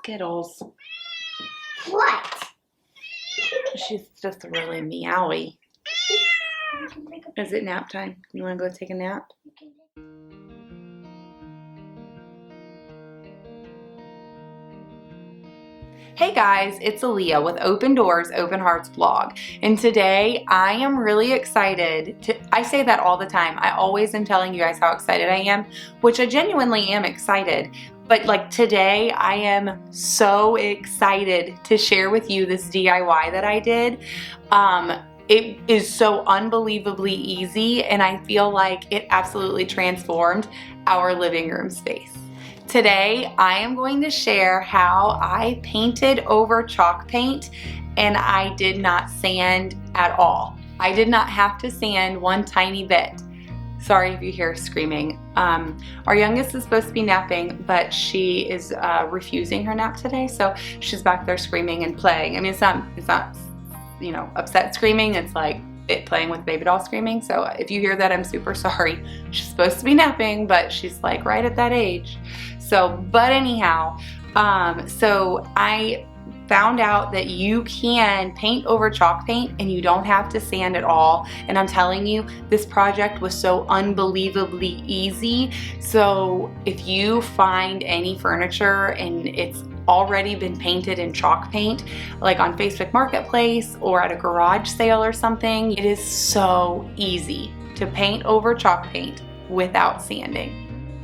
Skittles. What? She's just really meowy. Is it nap time? You want to go take a nap? Hey guys, it's Aaliyah with Open Doors, Open Hearts blog. And today I am really excited I say that all the time. I always am telling you guys how excited I am, which I genuinely am excited. But like today, I am so excited to share with you this DIY that I did. It is so unbelievably easy, and I feel like it absolutely transformed our living room space. Today, I am going to share how I painted over chalk paint and I did not sand at all. I did not have to sand one tiny bit. Sorry if you hear screaming. Our youngest is supposed to be napping, but she is refusing her nap today, so she's back there screaming and playing. I mean, it's not, you know, upset screaming. It's like it playing with baby doll screaming. So if you hear that, I'm super sorry. She's supposed to be napping, but she's like right at that age. So, but anyhow, so I found out that you can paint over chalk paint and you don't have to sand at all. And I'm telling you, this project was so unbelievably easy. So if you find any furniture and it's already been painted in chalk paint, like on Facebook Marketplace or at a garage sale or something, it is so easy to paint over chalk paint without sanding.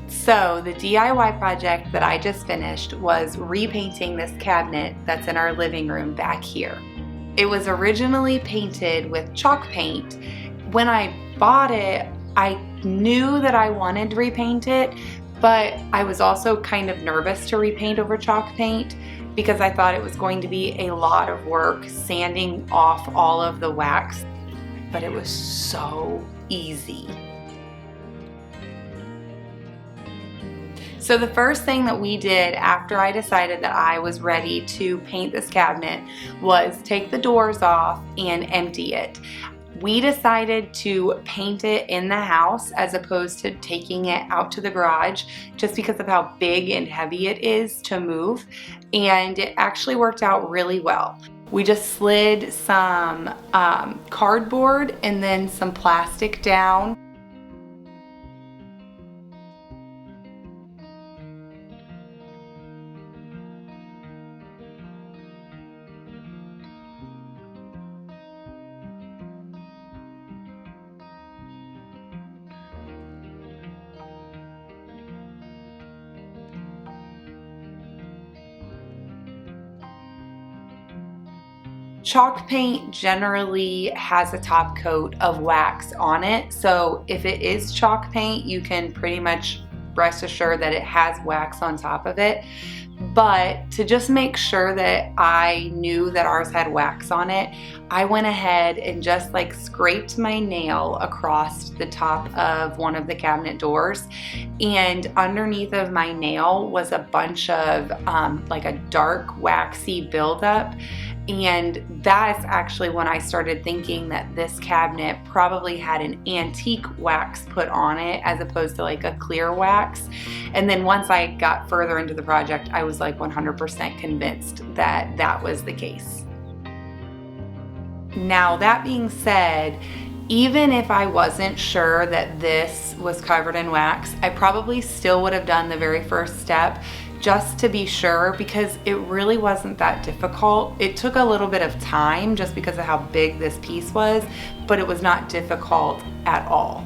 So the DIY project that I just finished was repainting this cabinet that's in our living room back here. It was originally painted with chalk paint. When I bought it, I knew that I wanted to repaint it, but I was also kind of nervous to repaint over chalk paint because I thought it was going to be a lot of work sanding off all of the wax, but it was so easy. So the first thing that we did after I decided that I was ready to paint this cabinet was take the doors off and empty it. We decided to paint it in the house as opposed to taking it out to the garage just because of how big and heavy it is to move, and it actually worked out really well. We just slid some cardboard and then some plastic down. Chalk paint generally has a top coat of wax on it, so if it is chalk paint, you can pretty much rest assured that it has wax on top of it. But to just make sure that I knew that ours had wax on it, I went ahead and just like scraped my nail across the top of one of the cabinet doors, and underneath of my nail was a bunch of like a dark waxy buildup. And that's actually when I started thinking that this cabinet probably had an antique wax put on it as opposed to like a clear wax. And then once I got further into the project, I was like 100% convinced that that was the case. Now, that being said, even if I wasn't sure that this was covered in wax, I probably still would have done the very first step just to be sure, because it really wasn't that difficult. It took a little bit of time just because of how big this piece was, but it was not difficult at all.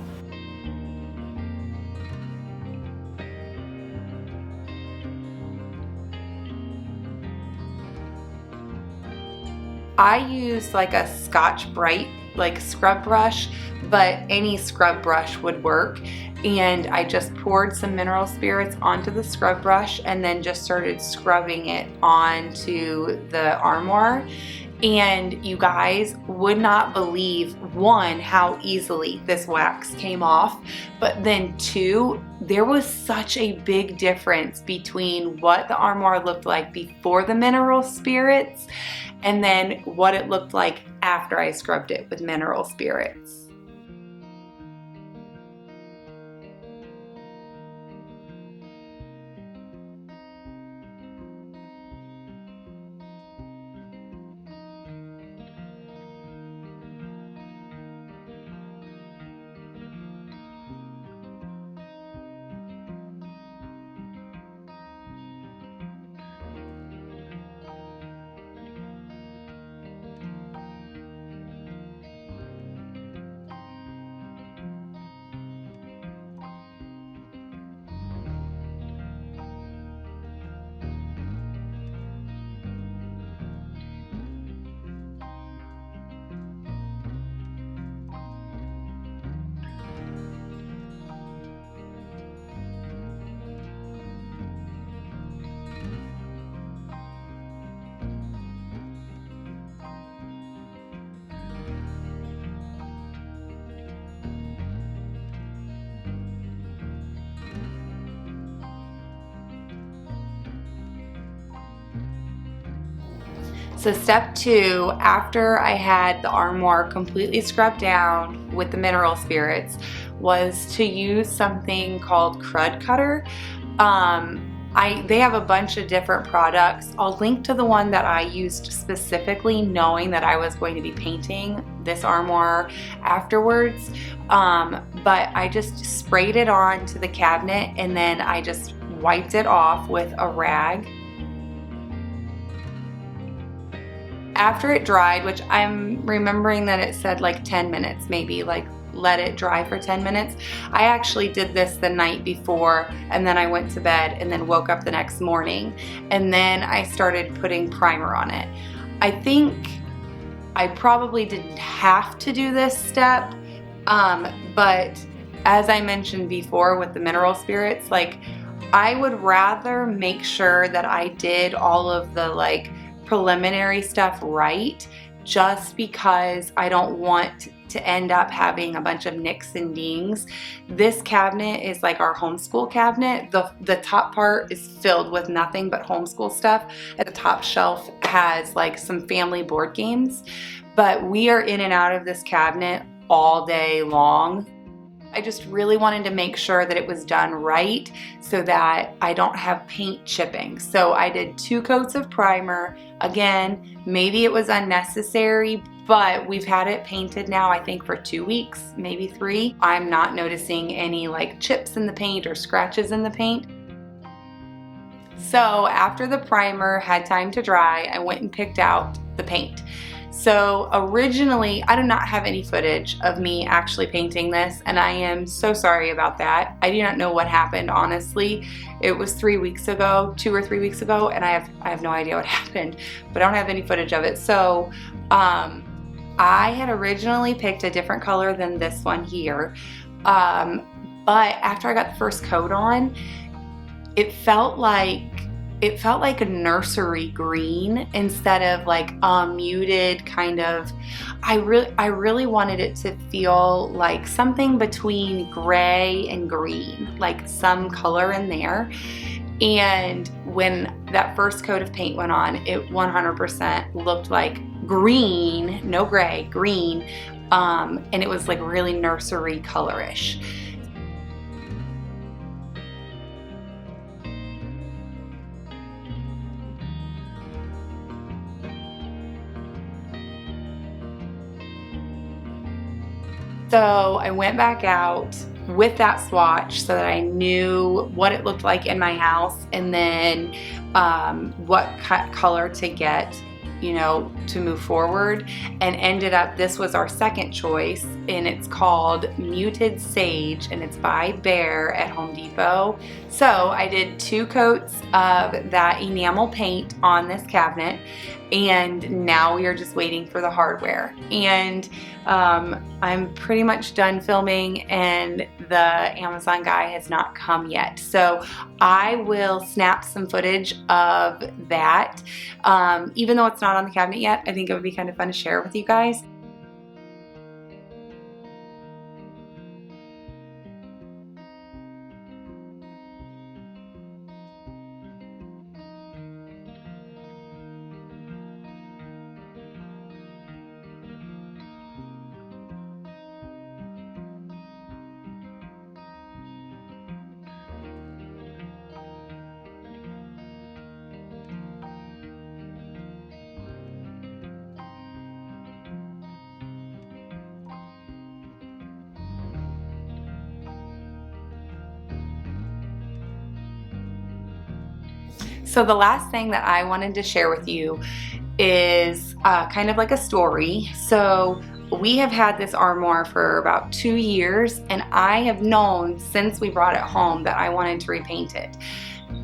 I used like a Scotch-Brite like scrub brush, but any scrub brush would work. And I just poured some mineral spirits onto the scrub brush and then just started scrubbing it onto the armoire. And you guys would not believe, one, how easily this wax came off, but then two, there was such a big difference between what the armoire looked like before the mineral spirits and then what it looked like after I scrubbed it with mineral spirits. So step 2, after I had the armoire completely scrubbed down with the mineral spirits, was to use something called Crud Cutter. They have a bunch of different products. I'll link to the one that I used specifically knowing that I was going to be painting this armoire afterwards. But I just sprayed it on to the cabinet and then I just wiped it off with a rag. After it dried, which I'm remembering that it said like 10 minutes, maybe like let it dry for 10 minutes. I actually did this the night before and then I went to bed and then woke up the next morning and then I started putting primer on it. I think I probably didn't have to do this step, but as I mentioned before with the mineral spirits, like I would rather make sure that I did all of the like preliminary stuff right, just because I don't want to end up having a bunch of nicks and dings. This cabinet is like our homeschool cabinet. The top part is filled with nothing but homeschool stuff. At the top shelf has like some family board games, but we are in and out of this cabinet all day long. I just really wanted to make sure that it was done right so that I don't have paint chipping. So I did 2 coats of primer. Again, maybe it was unnecessary, but we've had it painted now I think for 2 weeks, maybe 3. I'm not noticing any like chips in the paint or scratches in the paint. So after the primer had time to dry, I went and picked out the paint. So originally, I do not have any footage of me actually painting this, and I am so sorry about that. I do not know what happened, honestly. It was 3 weeks ago, 2 or 3 weeks ago, and I have no idea what happened, but I don't have any footage of it. So I had originally picked a different color than this one here, but after I got the first coat on, it felt like a nursery green instead of like a muted kind of. I really wanted it to feel like something between gray and green, like some color in there. And when that first coat of paint went on, it 100% looked like green, no gray, green, and it was like really nursery colorish. So I went back out with that swatch so that I knew what it looked like in my house and then what color to get, you know, to move forward, and ended up, this was our second choice, and it's called Muted Sage, and it's by Behr at Home Depot. So I did 2 coats of that enamel paint on this cabinet, and now we are just waiting for the hardware. And I'm pretty much done filming and the Amazon guy has not come yet. So I will snap some footage of that. Even though it's not on the cabinet yet, I think it would be kind of fun to share with you guys. So the last thing that I wanted to share with you is kind of like a story. So we have had this armoire for about 2 years, and I have known since we brought it home that I wanted to repaint it.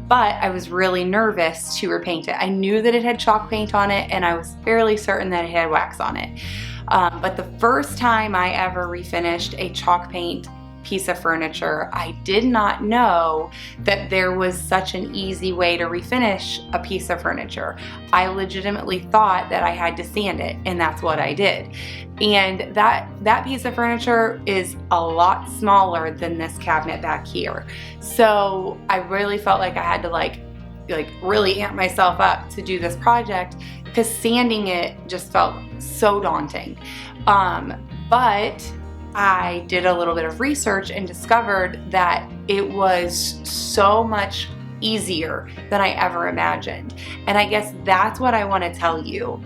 But I was really nervous to repaint it. I knew that it had chalk paint on it, and I was fairly certain that it had wax on it. But the first time I ever refinished a chalk paint piece of furniture, I did not know that there was such an easy way to refinish a piece of furniture. I legitimately thought that I had to sand it, and that's what I did. And that piece of furniture is a lot smaller than this cabinet back here. So I really felt like I had to like like really amped myself up to do this project because sanding it just felt so daunting. But I did a little bit of research and discovered that it was so much easier than I ever imagined. And I guess that's what I want to tell you.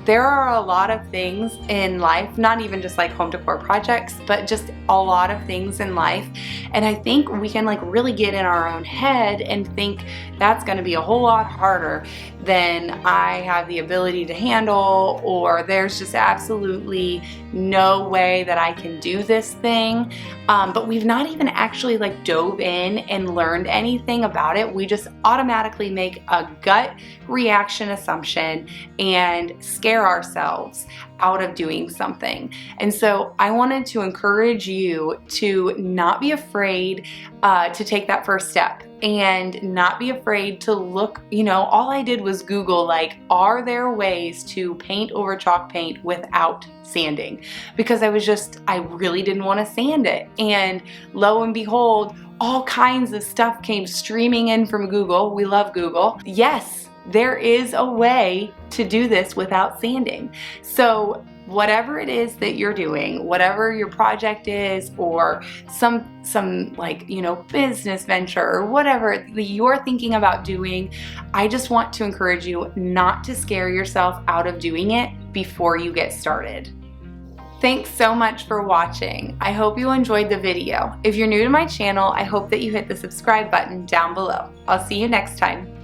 There are a lot of things in life, not even just like home decor projects, but just a lot of things in life. And I think we can like really get in our own head and think that's going to be a whole lot harder than I have the ability to handle, or there's just absolutely no way that I can do this thing. But we've not even actually like dove in and learned anything about it. We just automatically make a gut reaction assumption and scare ourselves out of doing something. And so I wanted to encourage you to not be afraid to take that first step and not be afraid to look. All I did was Google, like, are there ways to paint over chalk paint without sanding? Because I really didn't want to sand it. And lo and behold, all kinds of stuff came streaming in from Google. We love Google. Yes, there is a way to do this without sanding. So whatever it is that you're doing, whatever your project is, or some like, business venture or whatever you're thinking about doing, I just want to encourage you not to scare yourself out of doing it before you get started. Thanks so much for watching. I hope you enjoyed the video. If you're new to my channel, I hope that you hit the subscribe button down below. I'll see you next time.